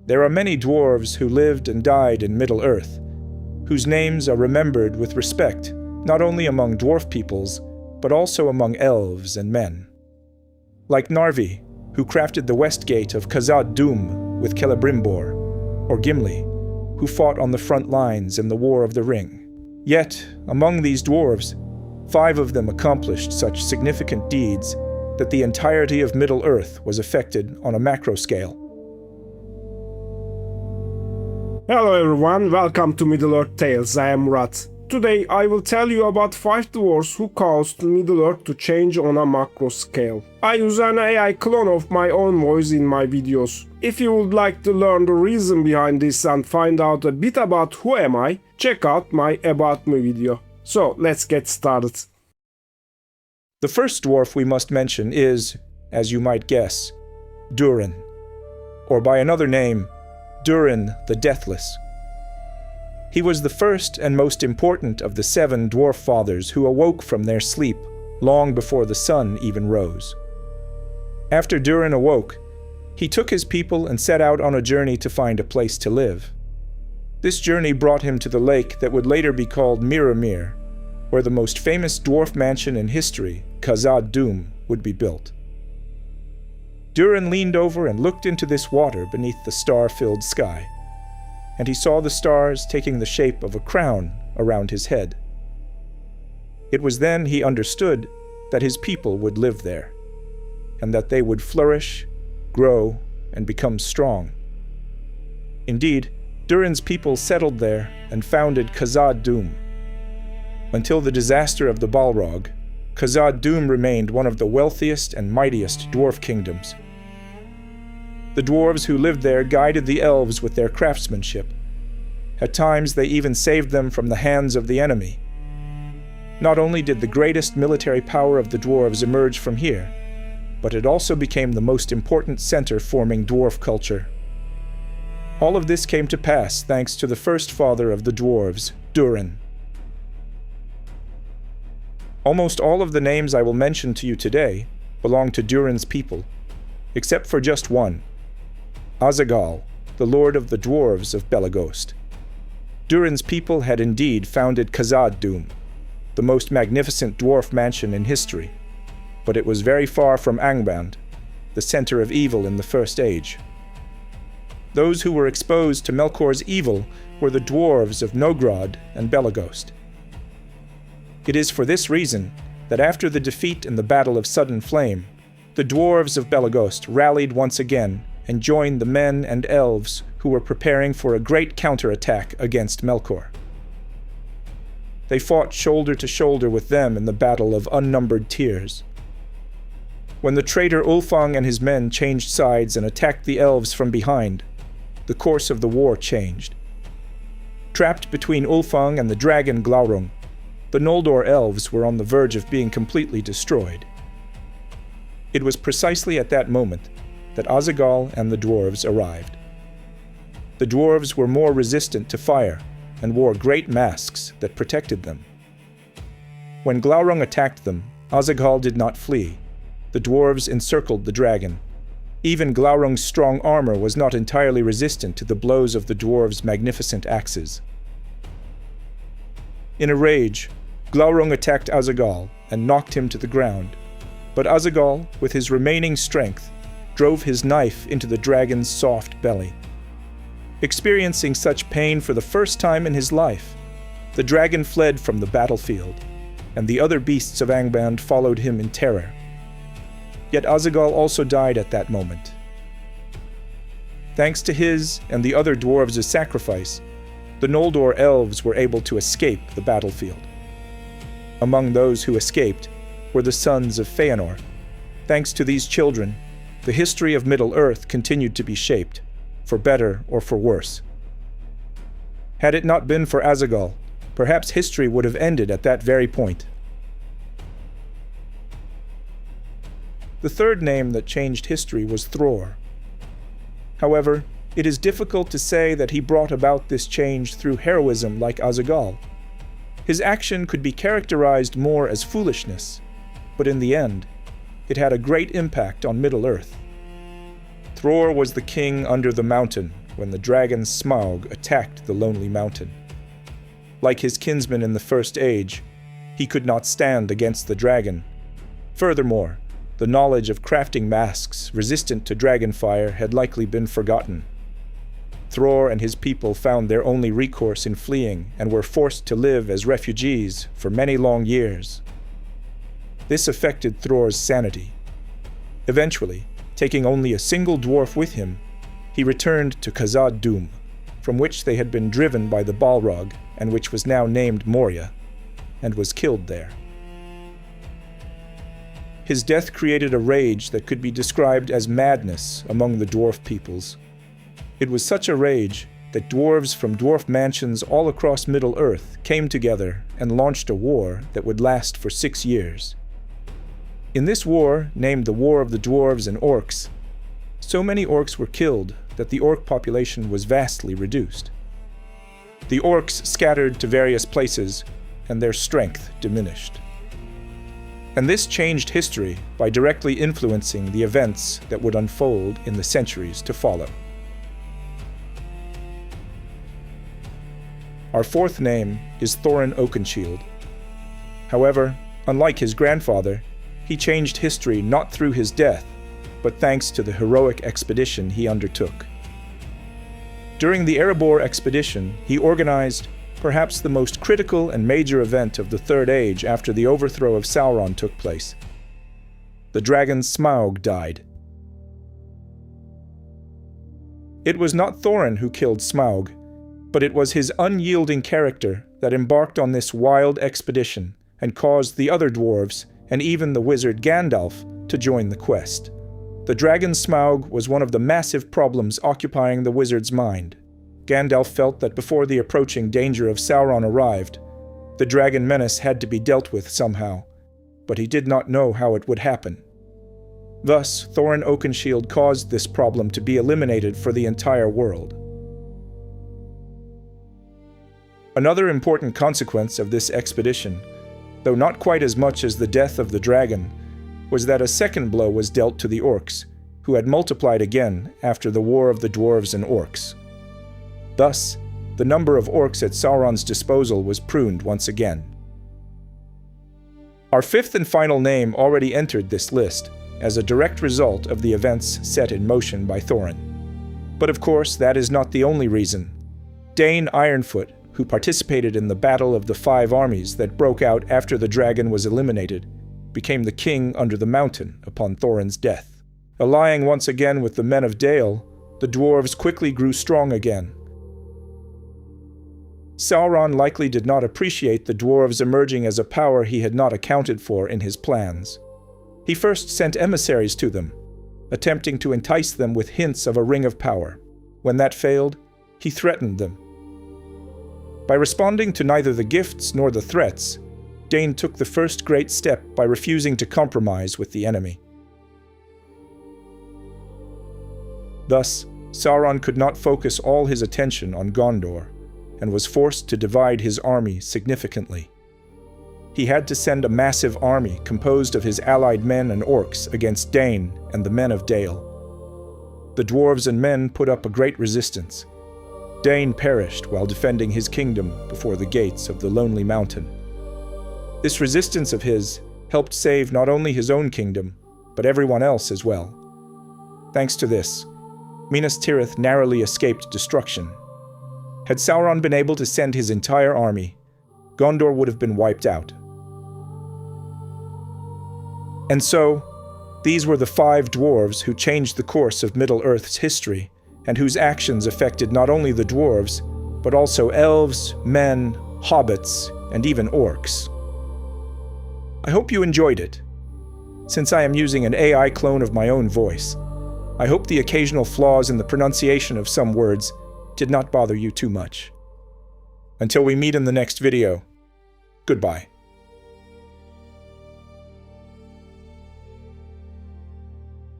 There are many dwarves who lived and died in Middle-earth, whose names are remembered with respect not only among dwarf peoples, but also among elves and men. Like Narvi, who crafted the west gate of Khazad-dûm with Celebrimbor, or Gimli, who fought on the front lines in the War of the Ring. Yet, among these dwarves, 5 of them accomplished such significant deeds that the entirety of Middle-earth was affected on a macro scale. Hello everyone, welcome to Middle-earth Tales. I am Murat. Today I will tell you about 5 dwarves who caused Middle-earth to change on a macro scale. I use an AI clone of my own voice in my videos. If you would like to learn the reason behind this and find out a bit about who am I, check out my About Me video. So let's get started. The first dwarf we must mention is, as you might guess, Durin, or by another name, Durin the Deathless. He was the first and most important of the 7 dwarf fathers who awoke from their sleep long before the sun even rose. After Durin awoke, he took his people and set out on a journey to find a place to live. This journey brought him to the lake that would later be called Mirrormere, where the most famous dwarf mansion in history, Khazad-dûm, would be built. Durin leaned over and looked into this water beneath the star-filled sky, and he saw the stars taking the shape of a crown around his head. It was then he understood that his people would live there, and that they would flourish, grow, and become strong. Indeed, Durin's people settled there and founded Khazad-dûm. Until the disaster of the Balrog, Khazad-dûm remained one of the wealthiest and mightiest dwarf kingdoms. The dwarves who lived there guided the elves with their craftsmanship. At times they even saved them from the hands of the enemy. Not only did the greatest military power of the dwarves emerge from here, but it also became the most important center forming dwarf culture. All of this came to pass thanks to the first father of the dwarves, Durin. Almost all of the names I will mention to you today belong to Durin's people, except for just one, Azaghal, the lord of the dwarves of Belagost. Durin's people had indeed founded Khazad-dûm, the most magnificent dwarf mansion in history, but it was very far from Angband, the center of evil in the First Age. Those who were exposed to Melkor's evil were the dwarves of Nogrod and Belagost. It is for this reason that after the defeat in the Battle of Sudden Flame, the dwarves of Belagost rallied once again and joined the men and elves who were preparing for a great counterattack against Melkor. They fought shoulder to shoulder with them in the Battle of Unnumbered Tears. When the traitor Ulfang and his men changed sides and attacked the elves from behind, the course of the war changed. Trapped between Ulfang and the dragon Glaurung, the Noldor elves were on the verge of being completely destroyed. It was precisely at that moment that Azaghal and the dwarves arrived. The dwarves were more resistant to fire and wore great masks that protected them. When Glaurung attacked them, Azaghal did not flee. The dwarves encircled the dragon. Even Glaurung's strong armor was not entirely resistant to the blows of the dwarves' magnificent axes. In a rage, Glaurung attacked Azaghal and knocked him to the ground, but Azaghal, with his remaining strength, drove his knife into the dragon's soft belly. Experiencing such pain for the first time in his life, the dragon fled from the battlefield, and the other beasts of Angband followed him in terror. Yet Azaghal also died at that moment. Thanks to his and the other dwarves' sacrifice, the Noldor elves were able to escape the battlefield. Among those who escaped were the sons of Feanor. Thanks to these children, the history of Middle-earth continued to be shaped, for better or for worse. Had it not been for Azaghal, perhaps history would have ended at that very point. The third name that changed history was Thror. However, it is difficult to say that he brought about this change through heroism like Azaghal. His action could be characterized more as foolishness, but in the end, it had a great impact on Middle-earth. Thror was the king under the mountain, when the dragon Smaug attacked the lonely mountain. Like his kinsman in the First Age, he could not stand against the dragon. Furthermore, the knowledge of crafting masks resistant to dragon fire had likely been forgotten. Thror and his people found their only recourse in fleeing and were forced to live as refugees for many long years. This affected Thror's sanity. Eventually, taking only a single dwarf with him, he returned to Khazad Dûm, from which they had been driven by the Balrog and which was now named Moria, and was killed there. His death created a rage that could be described as madness among the dwarf peoples. It was such a rage that dwarves from dwarf mansions all across Middle-earth came together and launched a war that would last for 6 years. In this war, named the War of the Dwarves and Orcs, so many orcs were killed that the orc population was vastly reduced. The orcs scattered to various places, and their strength diminished. And this changed history by directly influencing the events that would unfold in the centuries to follow. Our fourth name is Thorin Oakenshield. However, unlike his grandfather, he changed history not through his death, but thanks to the heroic expedition he undertook. During the Erebor expedition, he organized perhaps the most critical and major event of the Third Age after the overthrow of Sauron took place. The dragon Smaug died. It was not Thorin who killed Smaug, but it was his unyielding character that embarked on this wild expedition and caused the other dwarves, and even the wizard Gandalf, to join the quest. The dragon Smaug was one of the massive problems occupying the wizard's mind. Gandalf felt that before the approaching danger of Sauron arrived, the dragon menace had to be dealt with somehow, but he did not know how it would happen. Thus, Thorin Oakenshield caused this problem to be eliminated for the entire world. Another important consequence of this expedition, though not quite as much as the death of the dragon, was that a second blow was dealt to the orcs, who had multiplied again after the War of the Dwarves and Orcs. Thus, the number of orcs at Sauron's disposal was pruned once again. Our fifth and final name already entered this list as a direct result of the events set in motion by Thorin. But of course, that is not the only reason. Dane Ironfoot, who participated in the Battle of the Five Armies that broke out after the dragon was eliminated, became the king under the mountain upon Thorin's death. Allying once again with the men of Dale, the dwarves quickly grew strong again. Sauron likely did not appreciate the dwarves emerging as a power he had not accounted for in his plans. He first sent emissaries to them, attempting to entice them with hints of a ring of power. When that failed, he threatened them. By responding to neither the gifts nor the threats, Dane took the first great step by refusing to compromise with the enemy. Thus, Sauron could not focus all his attention on Gondor, and was forced to divide his army significantly. He had to send a massive army composed of his allied men and orcs against Dane and the men of Dale. The dwarves and men put up a great resistance. Dane perished while defending his kingdom before the gates of the Lonely Mountain. This resistance of his helped save not only his own kingdom, but everyone else as well. Thanks to this, Minas Tirith narrowly escaped destruction. Had Sauron been able to send his entire army, Gondor would have been wiped out. And so, these were the 5 dwarves who changed the course of Middle-earth's history, and whose actions affected not only the dwarves, but also elves, men, hobbits, and even orcs. I hope you enjoyed it. Since I am using an AI clone of my own voice, I hope the occasional flaws in the pronunciation of some words did not bother you too much. Until we meet in the next video, goodbye.